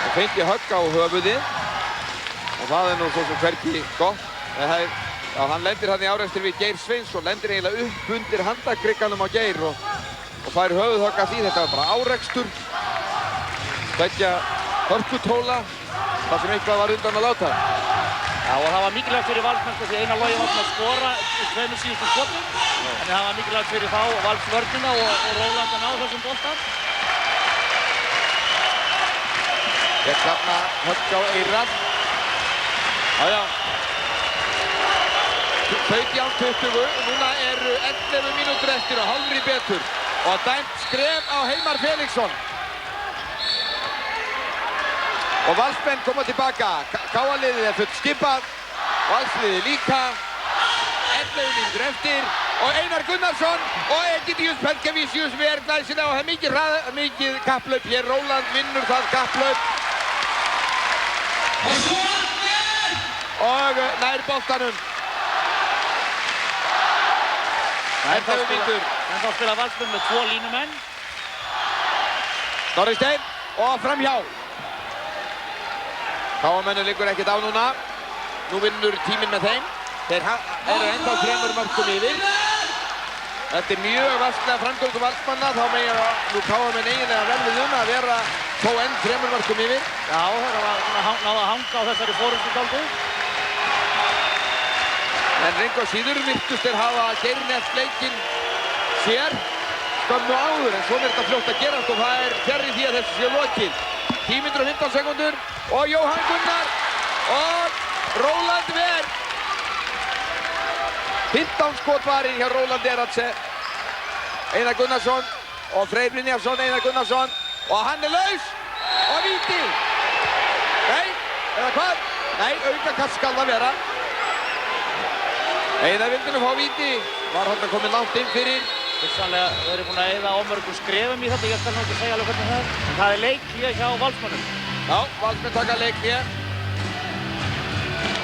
og fengi högg á höfuðið og það er nú svo sem hvergi gott. Já, hann lendir hann í árekstri við Geir Sveins og lendir eiginlega upp undir handakrygganum á Geir og fær höfuðhögg af því. Þetta var bara árekstur, tveggja hörkutóla, það sem eitthvað var undan að láta. Já, og það var mikilvægt fyrir Valsmenn því Einar Logi var að skora í tveimur síðustu skotum. Þannig það var mikilvægt fyrir þá Valsvörnina og Róland að ná þessum boltan. Ég þarna högg á eyrað. Já. 17-20 og núna eru 11 mínútur eftir og hálfri betur. Og dæmt skref á Heimar Felixson. Og Valsmenn koma tilbaka. Káaliðið er fullt skipað. Valsliðið líka. 11 mínútur eftir. Og Einar Gunnarsson og Egidíus Pelkevicius ver glæsilega og það er mikið kapplaup hér. Róland vinnur það kapplaup. Og nær boltanum. 11 mínútur. En þá spila Valsmenn með 2 línumenn. Snorri Steinn og framhjá. Káamennu liggur ekkert á núna. Nú vinnur tíminn með þeim. Þeir eru ennþá 3 mörkum yfir. Þetta er mjög vasklega framgöngu Valsmanna. Þá mega nú Káamenn eiginlega vel við að vera þó enn 3 mörkum yfir. Já, þeir hafa náð að hanga á þessari forystu dálítið. En reynd og síður virtust þeir hafa Geirnes leikinn sér skömmu áður. En svona er þetta fljótt að gerast og það er fjarri því að þessu sé lokið. 10 mínútur og 15 sekúndur og Jóhann Gunnar og Róland ver. 15 skotvarinn hjá Róland Eratsever. Einar Gunnarsson og Freyr Brynjálsson, Einar Gunnarsson og hann er laus og víti. Nei, eða hvað? Nei, aukakast skal það vera. Einar vildi nú fá víti. Var hann komið langt inn fyrir. Sannlega, þeir eru búin að eyða ómörgum skrefum í þetta, ég skal nú ekki segja alveg hvernig það er. En það er leikhlé hjá Valsmönnum. Já, Valsmenn taka leikhlé.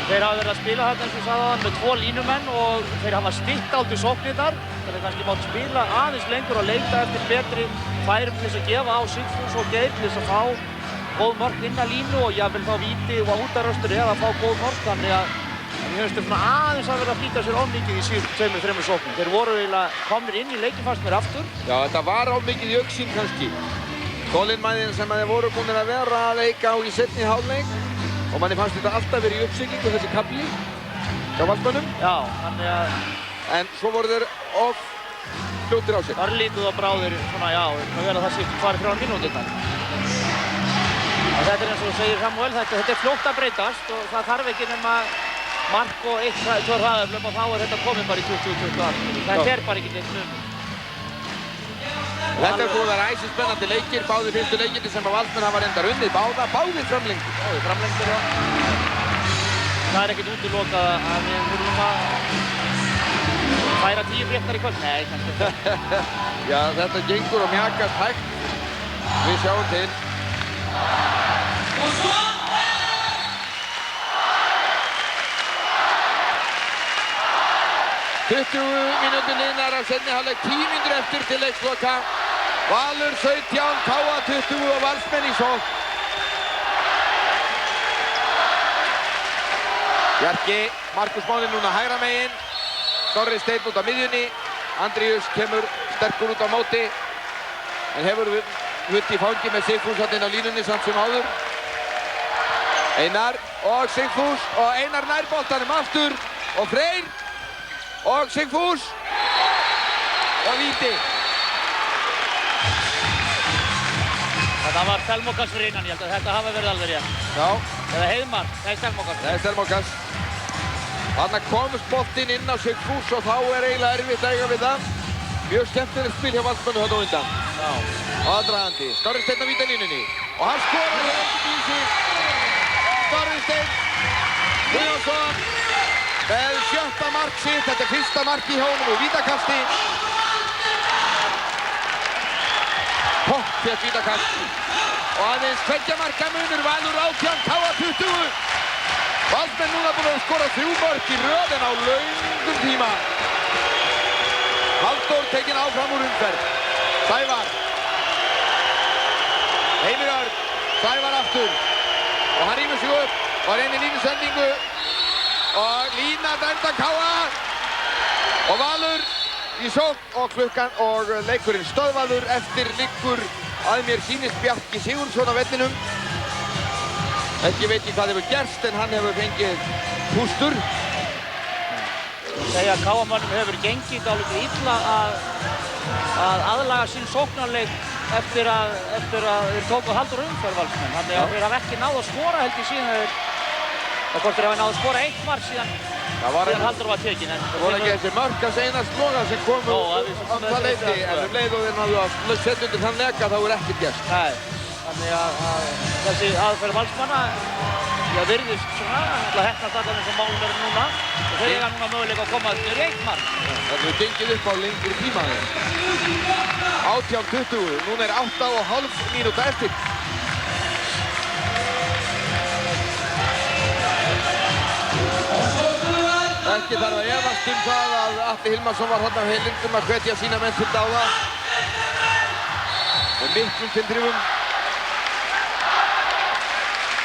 Þeir hafa verið að spila þetta eins og ég sagði áðan með 2 línumenn og þeir hafa stytt áldi sóknirnar. Þeir hafa kannski mátt spila aðeins lengur og leita eftir betri færum til þess að gefa á Sigfús og Geir til þess að fá góð mörk inn að línu og jafnvel fá víti og útaröstur eða fá góð mörk. Þannig að mér finnst þeir aðeins að vera að flýta sér mikið í síðustu 2-3 sóknum. Þeir voru eiginlega komnir inn í leikinn fannst mér aftur. Já, þetta var mikið í augsýn kannski. Þolinmæðin sem þeir voru búin að vera að leika á í seinni hálfleik. Og manni fannst þetta alltaf verið í uppsiglingu þessi kafli hjá Valsmönnum. Já, þannig að... En svo voru þeir of fljótir á sig. Örlítið og bráðir, svona já, það vel að það sé farið 3 mínúturnar. Þetta er eins og þú segir Samuel, þetta er fljótt að breytast og það þarf ekki nema mark og 1-2 hraðaflöp og þá er þetta komið bara í 20-28. Þetta er bara ekki neitt munur. Þetta er búið að vera æsispennandi leikir, báðir fyrstu leikirnir sem að Valsmenn hafa reyndar unnið, báðir framlengdir. Báðir framlengdir, já. Það er ekkert útilokað að við þurfum að færa 10 fréttar í kvöld. Nei, kannski ekki. Já, þetta gengur og mjakast hægt. Við sjáum til. ...20 mínútur liðnar af seinni hálfleik, 10 mínútur eftir til leiksloka. Valur 17, KA 20 og Valsmenn í sókn. Bjarki, Markus Máni núna hægra megin. Snorri Steinn út á miðjunni. Andrius kemur sterkur út á móti. En hefur hutt í fangi með Sigfús inn á línunni samt sem áður. Einar og Sigfús og Einar nær boltanum aftur og Freyr. Og Sigfús og víti. Þetta var Stelmokas fyrir innan, ég held að þetta hafi verið alveg rétt. Já. Eða Heiðmar, nei Stelmokas. Nei, Stelmokas. Þarna komst boltinn inn á Sigfús og þá er eiginlega erfitt að eiga við það. Mjög skemmtilegt spil hjá Valsmönnum þarna á undan. Já. Og aðdragandi. Snorri Steinn á vítalínunni. Og hann skorar hér eftir bísi. Snorri Steinn. Guðjónsson. Með 7. mark sitt, þetta er 1. mark í honum úr vítakasti. Pottþétt vítakast. Og aðeins 2 marka munur, Valur 18, KA 20. Valsmenn núna búin að skora 3 mörk í röð en á löngum tíma. Halldór tekinn áfram úr umferð. Sævar. Heimir Örn. Sævar aftur. Og hann rýmur sig upp og reynir línusendingu. Og lína dæmda KA og Valur í sókn og klukkan og leikurinn stöðvaður eftir liggur að mér sýnist Bjarki Sigurðsson á vellinum. Ekki veit ég hvað hefur gerst en hann hefur fengið pústur. Segja að KA-mönnum hefur gengið dálítið illa að aðlaga sín sóknarleik eftir að þeir tóku Halldór umferð Valsmenn. Þannig að þeir hafa ekki náð að skora held ég síðan þeir Það hvort þeir hafa náð að skora 1 mark síðan Halldór var tekinn. Það voru ekki þessi mörk að Einars Loga sem komu á það leyti en leið og þeir náðu að setja undir þann leka þá er ekkert gerst. Nei, þannig að þessi aðferð Valsmanna virðist svona, það heppnast allar eins og málum eru núna og þeir eiga núna möguleika að koma niður í 1 mark. Það hefur gengið upp á lengri tíma þeir. 18-20, núna er 8,5 mínúta eftir. Ekki þarf að efast það að Atli Hilmarsson var þarna á heilindum að hvetja sína menn til dáða. Með miklum tilþrifum.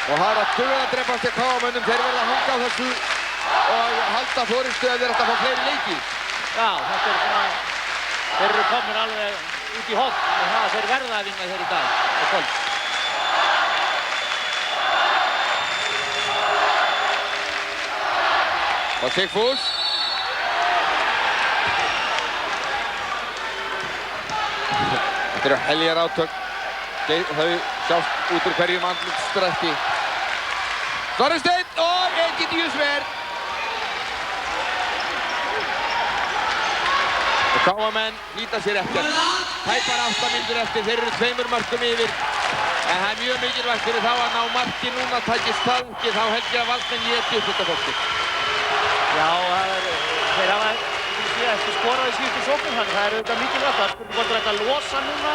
Og það er að duga að drepast til KA-mönnum. Þeir verða að hanga á þessu og halda forystu ef þeir ætla að fá fleiri leiki. Já, þetta er svona... Þeir eru komin alveg út í horn og það þeir verða að vinna hér í dag og kvöld. Og Sigfús. Þetta eru heljar átök. Þau sjást út úr hverjum andlitsdrætti. Snorri Steinn og Egidíus Ver. Og KA-menn nýta sér ekkert. Tæpar 8 mínútur eftir, þeir eru 2 mörkum yfir. En það er mjög mikilvægt fyrir þá að ná marki núna, tækist það ekki, þá held ég að Valsmenn éti upp þetta fólki. Já, þeir hafa ekki skorað í síðustu sóknum, þannig það er auðvitað mikilvægt. Það er spurning hvort þeir ætla að losa núna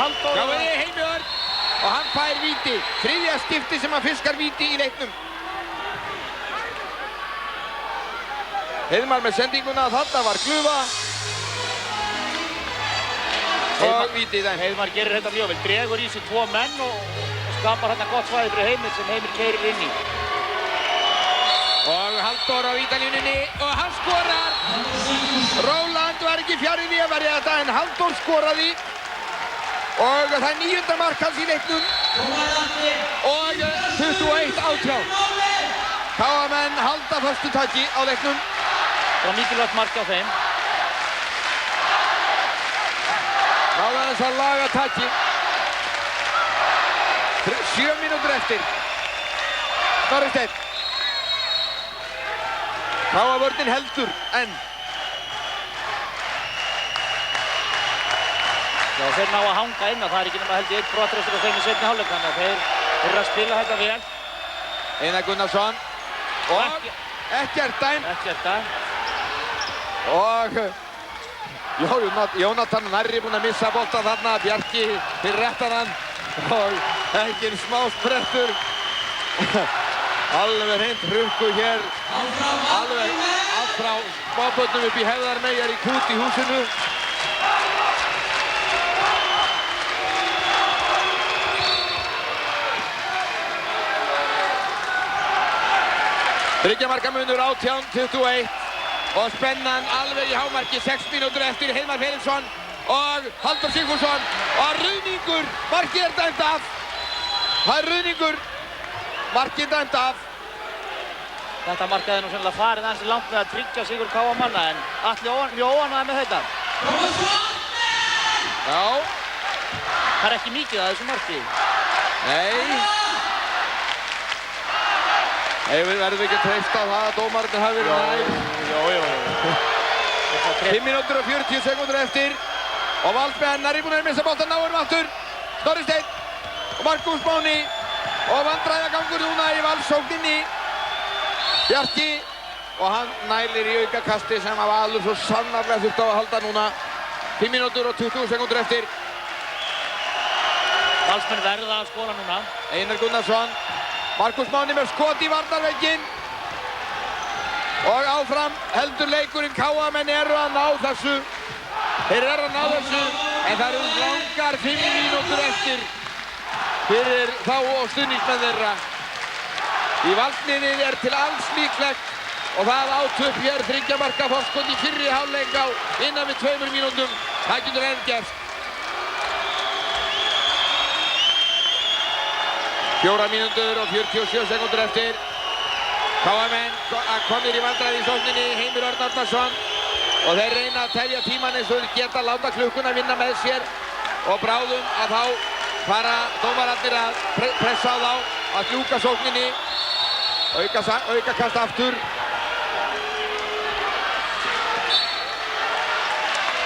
Halldór. Já, það er Heimir Örn og hann fær víti. 3. skipti sem hann fiskar víti í leiknum. Heiðmar með sendinguna, þarna var glufa. Og vítið þeim. Heiðmar gerir þetta mjög vel, dregur í sig 2 menn og skapar hérna gott svæði fyrir Heimir sem Heimir keyrir inn í. Og Halldór á vítalínunni og hann skorar! Róland var ekki fjarri því að verja þetta en Halldór skoraði. Og það er 9. mark hans í leiknum. Og 21-18. KA-menn halda föstu taki á leiknum. Það var mikilvægt mark á þeim. Náðu aðeins að laga taki. 7 mínútur eftir. Snorri Steinn. KA-vörnin heldur enn. Já, þeir ná að hanga inn og það er ekki nema held ég 1 brottrestur á þeim í seinni hálfleik, þannig að þeir eru að spila þetta vel. Einar Gunnarsson. Og ekkert dæmt. Ekkert dæmt. Og Jónatan nærri búinn að missa bolta þarna. Bjarki fyrir réttan hann. Og enginn smá sprettur. Alveg hreint hrukku hér. Alveg allt frá smáböndum upp í Hefðarmeyjar í kút í húsinu. Þriggja marka munur 18-21 og spennan alveg í hámarki 6 mínútur eftir. Heiðmar Felixson og Halldór Sigfússon og ruðningur, markið er dæmt af. Það er ruðningur, markið dæmt af. Þetta markaði nú sennilega farið aðeins langt með að tryggja sigur KA-manna en Atli mjög óánægður með þetta. Já. Það er ekki mikið að þessu marki. Nei. Við verðum ekki að treysta á það að dómararnir hafi verið nær. Jú. 5 mínútur og 40 sekúndur eftir og Valsmenn er búinn að missa boltann náum aftur. Snorri Steinn og Markús Máni og vandræðagangur núna í Valssókninni. Bjarki og hann nælir í aukakasti sem að Valur svo sannarlega þurfti á að halda núna. 5 mínútur og 20 sekúndur eftir. Valsmenn verða að skora núna. Einar Gunnarsson. Markús Máni með skot í varnarvegginn. Og áfram heldur leikurinn. KA-menn eru að ná þessu. Þeir eru að ná þessu. En það eru langar 5 mínútur eftir fyrir þá og stuðningsmenn þeirra. Í Valsliðinu er til alls líklegt og það átt upp hér 3 marka forskot í fyrri hálfleik á innan við 2 mínútum. Það getur enn gerst. 4 mínútur og 47 sekúndur eftir. KA-menn komnir í vandræði í sókninni. Heimir Örn Árnason og þeir reyna að tefja tímann eins og þeir geta láta klukkuna vinna með sér og bráðum að þá fara dómararnir að pressa á þá að ljúka sókninni. Aukakast aftur.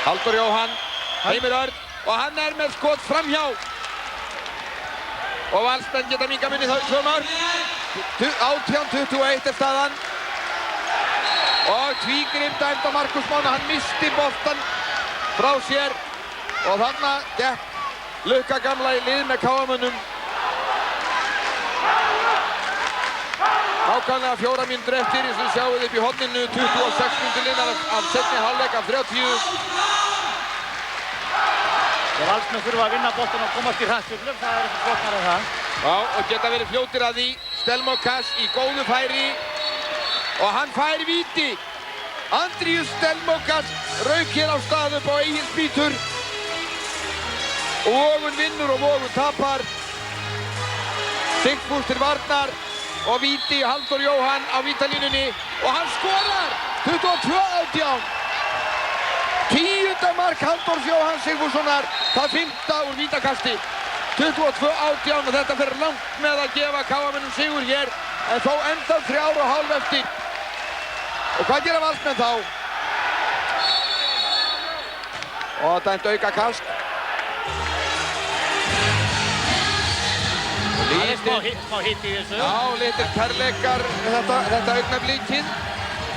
Halldór Jóhann, Heimir Örn og hann er með skot framhjá. Og Valsmenn geta minkað munið þá í 2 mörk. 18-21 er staðan. Og tvígrimm dæmt á Markús Mána, hann misti boltan frá sér. Og þarna gekk Lukka gamla í lið með KA-mönnum. Nákvæmlega 4 mínútur eftir, eins og við sjáum upp í horninu, 26 mínútur innan af seinni hálfleik af 30. Valsmenn þurfa að vinna boltan og komast í hraðsveiflur, það er ekki flóknara en það. Já, og geta verið fljótir að því. Stelmokas í góðu færi og hann fær víti. Andrius Stelmokas rauk hér á stað upp á eigin spýtur. Og Vogun vinnur og Vogun tapar. Sigfús til varnar og víti Halldór Jóhann á vítalínunni og hann skorar 22-18. 10. mark Halldórs Jóhanns Sigfússonar, það 5. úr vítakasti. 22-18 og þetta fer langt með að gefa KA-mönnum sigur hér en þó ennþá 3,5 eftir. Og hvað gera Valsmenn þá? Og dæmt aukakast. Það er smá hitt í þessu. Já, litir kærleikar þetta augnablikið.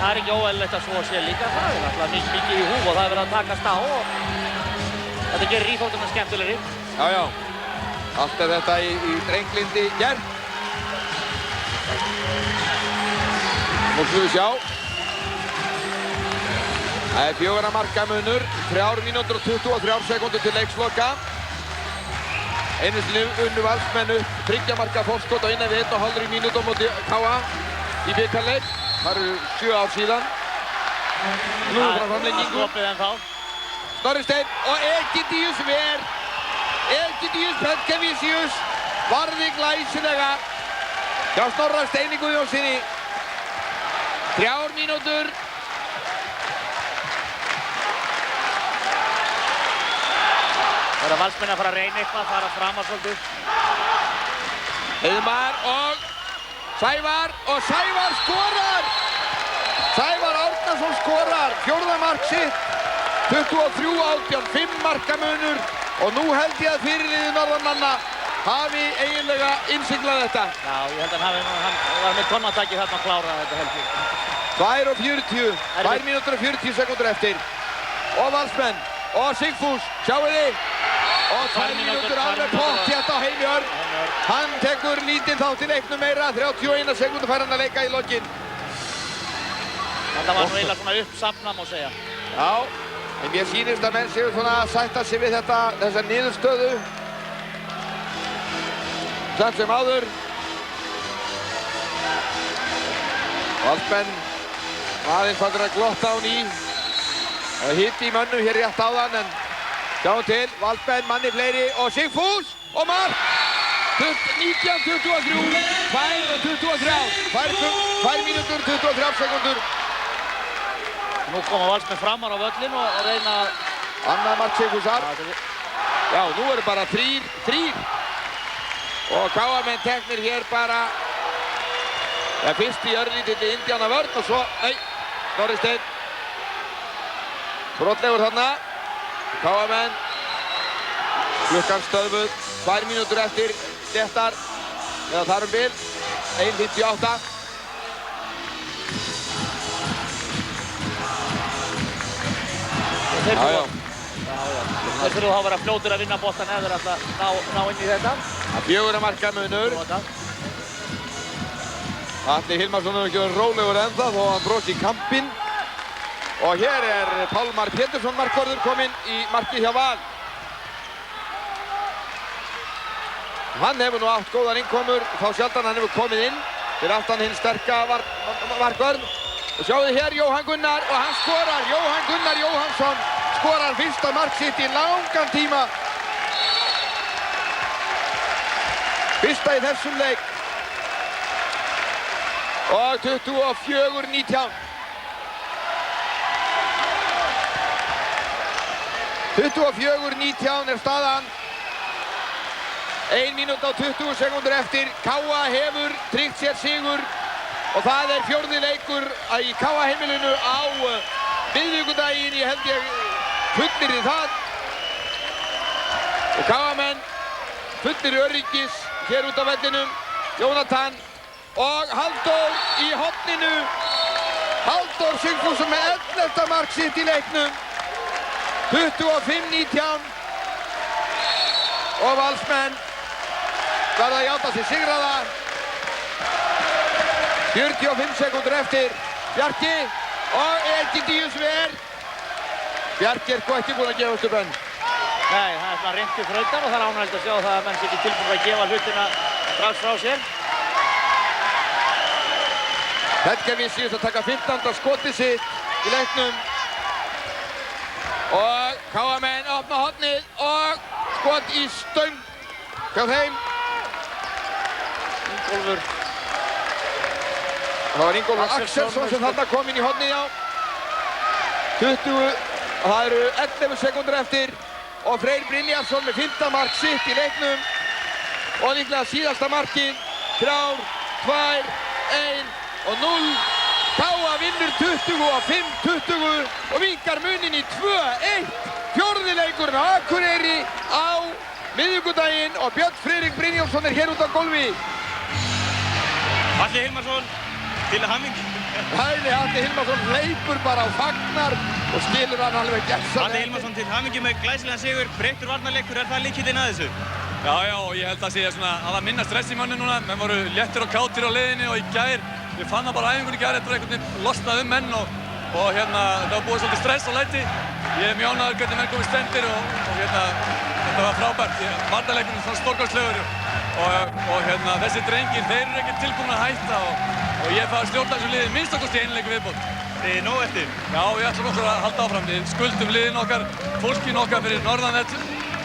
Það er ekki óeðlilegt að svo sé líka. Það er alltaf mikið í húf og það er verið að takast á og þetta gerir íþróttina skemmtilegri. Já. Allt er þetta í drenglindi gert. Nú skulum við sjá. Það er 4 marka munur, 3 mínútur og 23 sekúndur til leiksloka. Einu sinni unnu Valsmenn upp 3 marka fórskot á innan við 1,5 mínútu á móti KA í bikarleik. Það eru 7 ár síðan. Nú er frá framlengingu. Snorri Steinn og Egidíus ver. Egidíus Petkevicius varði glæsilega hjá Snorra Steini Guðjónsssyni. 3 mínútur. Það eru Valsmenn að fara að reyna eitthvað, fara fram að svolítið. Heiðmar og Sævar skorar! Sævar Árnason skorar, 4. mark sitt, 23-18, 5 marka munur og nú held ég að fyrirliði norðanmanna hafi eiginlega innsiglað þetta. Já, ég held að hann var með tonnataki þarna að klára þetta held ég. 2 mínútur og 40 sekúndur eftir og Valsmenn og Sigfús, sjáu þið og 2 mínútur alveg pottþétt á Heimi Örn. Hann tekur lítinn þátt í leiknum meira, 31 sekúndur fær hann að leika í lokin. Þetta var nú eiginlega svona uppsafna má segja. Já, en mér sýnist að menn séu svona að sætta sig við þessa niðurstöðu. Samt sem áður. Valsmenn aðeins fattur að glotta á ný. Það hitti í mönnum hér rétt áðan en sjáum til, Valsmenn, manni fleiri og Sigfús og mark! 19-23, 2 mínútur, 23 sekúndur. Nú koma Valsmenn framar á völlin og reyna að... Annað mark Sigfúsar. Já, nú eru bara 3. Og KA-menn teknir hér bara... Já, fyrst í örlítilli Indiana vörn og svo... Nei, Snorri Steinn. Brotlegur þarna. KA-menn. Klukkan stöðvuð. 2 mínútur eftir sléttar. Eða þar bil. 1:58. Þeir þurfa að vera fljótir að vinna boltan ef þeir ætla að ná inn í þetta. 4 marka munur. Atli Hilmarsson hefur ekki verið rólegur ennþá þó hann brosi í kampinn. Og hér er Pálmar Pétursson markvörður kominn í markið hjá Val. Hann hefur nú átt góðar innkomur, þá sjaldan hann hefur komið inn. Fyrir aftan hinn sterka markvörð. Og sjáðu hér Jóhann Gunnar og hann skorar. Jóhann Gunnar Jóhannsson skorar fyrsta mark sitt í langan tíma. Fyrsta í þessum leik. Og 24-19. 24-19 er staðan. 1 mínúta og 20 sekúndur eftir. KA hefur tryggt sér sigur og það er 4. leikur í KA heimilinu á miðvikudaginn, ég held ég fullyrði það. Og KA-menn fullir öryggis hér út á vellinum. Jónatan og Halldór í horninu. Halldór Sigfússon með 11. mark sitt í leiknum. 25-19 og Valsmenn verða að játa sig sigraða. 45 sekúndur eftir. Bjarki og Egidíus ver. Bjarki er ekki búinn að gefast upp enn. Nei, það er svona reynt í þrautar og það er ánægilegt að sjá það að menn sé ekki tilbúin að gefa hlutina strax frá sér. Petkevicius að taka 15. skotið sitt í leiknum. Og KA-menn opna hornið og skot í stöng hjá þeim. Ingólfur. Það var Ingólfur Axelsson sem þarna kom inn í hornið á. 20, það eru 11 sekúndur eftir og Freyr Brynjarsson með 15. mark sitt í leiknum. Og líklega síðasta markið. 3, 2, 1 og 0. KA vinnur 25-20 og vinkar munin í 2-1. 4. leikurinn á Akureyri á miðvikudaginn og Björn Friðrik Brynjólfsson er hér út á gólfi. Atli Hilmarsson til hamingju. Atli Hilmarsson hleypur bara á fagnar og skilur hann alveg gerðsam. Atli Hilmarsson til hamingju með glæsilegan sigur, breyttur varnarleikur, er það lykillinn að þessu? Já, og ég held að sé svona að það minna stress í mönnum núna. Menn voru léttir og kátir á leiðinni og í gær. Ég fann það bara á æfingunni í gær, þetta var einhvern veginn losnað menn og og það var búið svolítið stress á læti. Ég er mjög ánægður hvernig menn komið stendir og þetta var frábært. Varnarleikurinn var stórkostlegur og þessi drengir, þeir eru ekki tilbúin að hætta og ég fæði að stjórna þessu liði minnst okkur í einu leik viðbót. Þið er nóg eftir. Já, við ætlum okkur að halda áfram. Við skuldum liðin okkar, fólkin okkar fyrir norðanett,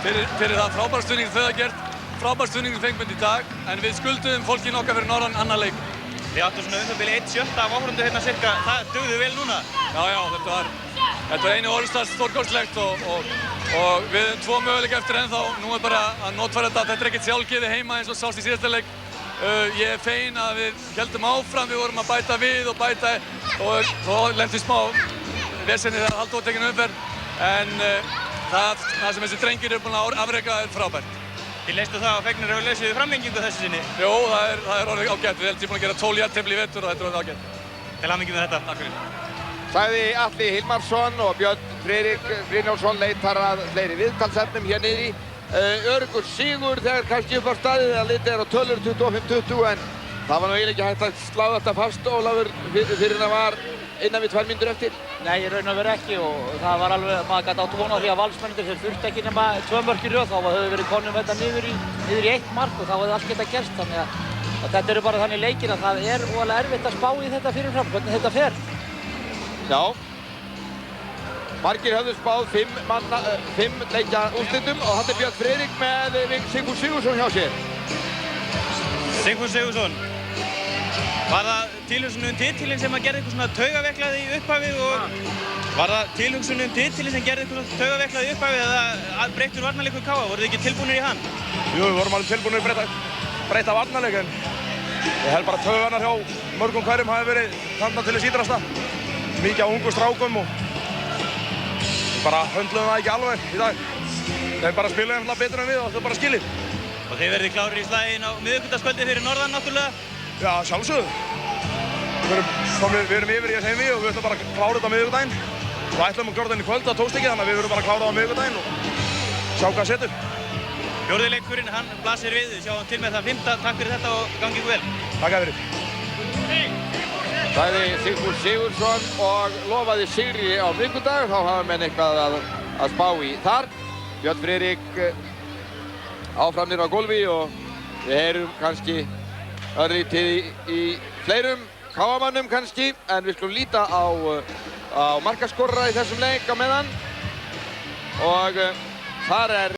fyrir það frábæra stuðning þau hafa gert. Frábær stuðningur fengum í dag, en við skuldum fólkin okkar fyrir norðan annan leik. Þið áttu svona byrja 1/7 af áhorfendu hérna cirka. Það dugði vel núna. Já, þetta var einu orðstæðs stórkostlegt og við höfum 2 möguleika eftir ennþá. Nú er bara að notfæra þetta er ekkert sjálfgefið heima eins og sást í síðasta leik. Ég er fegin að við héldum áfram, við vorum að bæta við og bæta og svo lentum smá vesenni þegar Halldór tekinn umferð. En það sem þessi drengir eru búin að afreka er frábært. Þið leistu það á fegnir og lausuðu framlengingu þessu sinni. Jó, það er orðið ágætt. Við heldum búin að gera 12 jafntefli í vetur og þetta er orðið ágætt. Til hamingju með þetta. Takk fyrir. Sagði Atli Hilmarsson og Björn Friðrik Brynjólfsson leitar að fleiri viðtalsefnum hér niðri. Öruggur sigur þegar kannski upp á staðið að litið er á tölur 25-20 en það var nú eiginlega ekki hægt að slá þetta fast, Ólafur, fyrir það var innan við 2 mínútur eftir. Nei, í raun og veru ekki og það var alveg, maður gæti átt von á því að Valsmennirnir þeir þurfti ekki nema 2 mörk í röð, þá höfðu verið konum þetta niður í 1 mark og þá hefði allt getað gerst, þannig að þetta eru bara þannig leikir að það er óalega erfitt að spá í þetta fyrirfram, hvernig þetta fer. Já. Margir höfðu spáð 5 leikja úrslitum og þetta er Björn Friðrik með Sigfús Sigurðsson hjá sér. Sigfús Sigurðsson. Var það tilhugsun titilinn sem að gerði eitthvað svona taugaveiklað í upphafið og var það tilhugsun titilinn sem gerði eitthvað svona taugaveiklað í upphafið eða breyttur varnarleikur KA? Voruð þið ekki tilbúnir í hann? Jú, við vorum alveg tilbúinir að breyta varnarleik en ég held bara að taugarnar hjá mörgum hverjum hafi verið þarna til þess ítrasta. Mikið á ungum strákum og bara höndluðum það ekki alveg í dag. Þeir bara spiluðu einfaldlega betur en við og það er bara skilið. Og þið verðið klárir í slaginn á miðvikudagskvöldi fyrir norðan náttúrulega? Já, sjálfsögðu. Við erum yfir í þessi heimi og við ætlum bara að klára þetta á miðvikudaginn. Við ætlum að klára þetta inn í kvöld, það tókst ekki þannig að við verðum bara að klára það á miðvikudaginn og sjá hvað setur. Fjórði leikurinn, hann blasir við, við sjáum til með það 5. Takk fyrir þetta og gangi ykkur vel. Takk fyrir. Sagði Sigfús Sigurðsson og lofaði sigri á miðvikudag, þá hafa menn eitthvað að spá í þar. Björn Friðrik áfram niður á gólfi og við heyrum kannski örlítið í fleirum KA-mannum kannski, en við skulum líta á markaskorara í þessum leik á meðan og þar er